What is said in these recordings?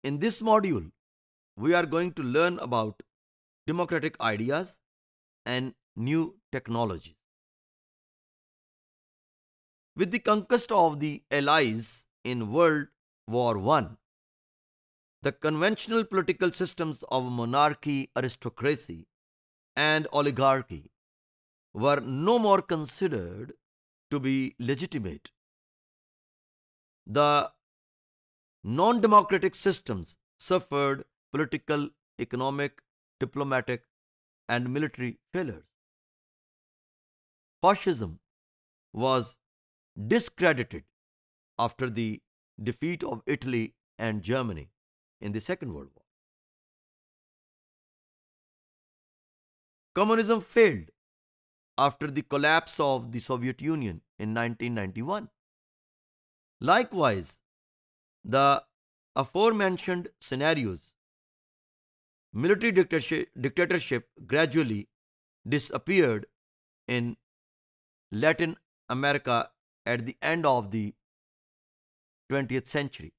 In this module, we are going to learn about democratic ideas and new technologies. With the conquest of the Allies in World War I, the conventional political systems of monarchy, aristocracy, and oligarchy were no more considered to be legitimate. The non democratic systems suffered political, economic, diplomatic, and military failures. Fascism was discredited after the defeat of Italy and Germany in the Second World War. Communism failed after the collapse of the Soviet Union in 1991. Likewise, the aforementioned scenarios, military dictatorship gradually disappeared in Latin America at the end of the 20th century,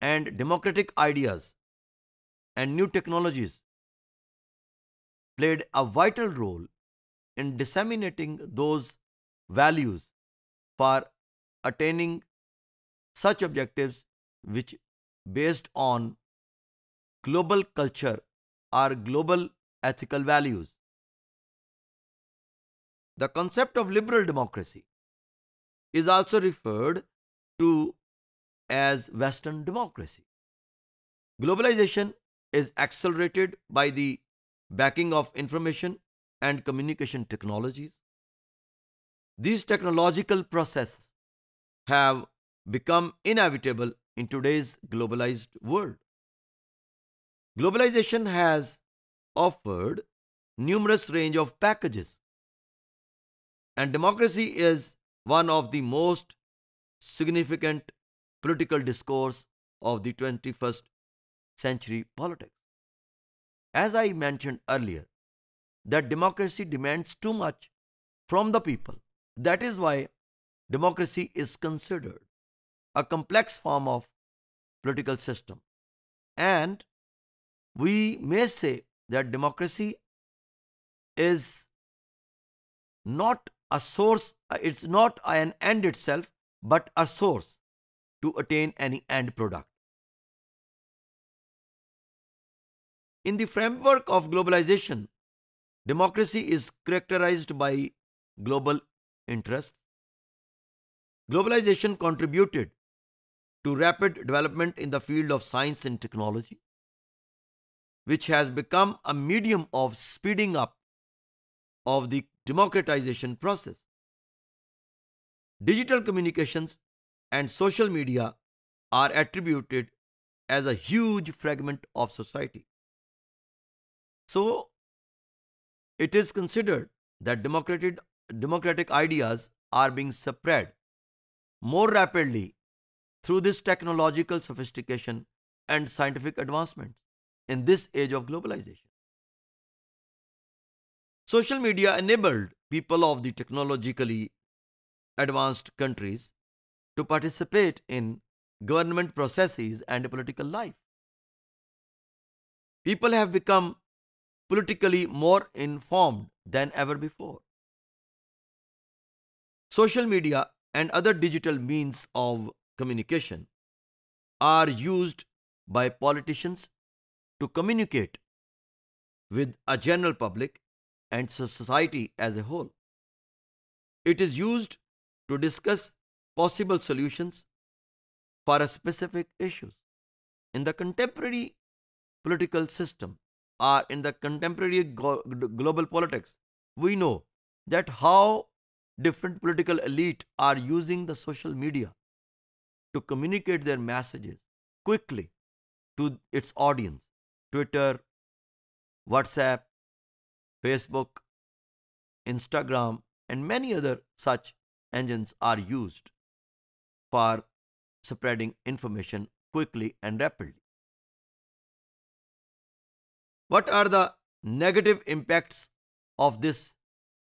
and democratic ideas and new technologies played a vital role in disseminating those values for attaining such objectives which, based on global culture, are global ethical values. The concept of liberal democracy is also referred to as Western democracy. Globalization is accelerated by the backing of information and communication technologies. These technological processes have become inevitable in today's globalized world. Globalization has offered numerous range of packages, and democracy is one of the most significant political discourse of the 21st century politics. As I mentioned earlier, that democracy demands too much from the people. That is why democracy is considered a complex form of political system. And we may say that democracy is not a source, it's not an end itself, but a source to attain any end product. In the framework of globalization, democracy is characterized by global interests. Globalization contributed to rapid development in the field of science and technology, which has become a medium of speeding up of the democratization process. Digital communications and social media are attributed as a huge fragment of society. So, it is considered that democratic ideas are being spread more rapidly through this technological sophistication and scientific advancements in this age of globalization. Social media enabled people of the technologically advanced countries to participate in government processes and political life. People have become politically more informed than ever before. Social media and other digital means of communication are used by politicians to communicate with a general public and society as a whole. It is used to discuss possible solutions for a specific issues. In the contemporary political system or in the contemporary global politics, we know that how different political elite are using the social media to communicate their messages quickly to its audience. Twitter, WhatsApp, Facebook, Instagram, and many other such engines are used for spreading information quickly and rapidly. What are the negative impacts of this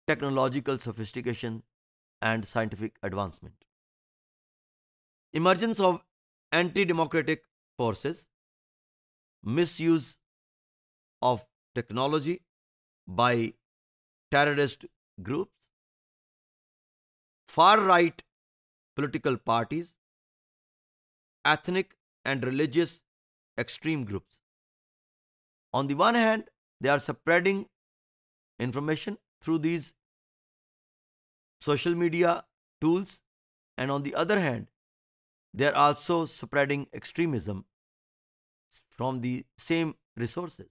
technological sophistication and scientific advancement? Emergence of anti democratic forces, misuse of technology by terrorist groups, far right political parties, ethnic and religious extreme groups. On the one hand, they are spreading information through these social media tools, and on the other hand, they are also spreading extremism from the same resources.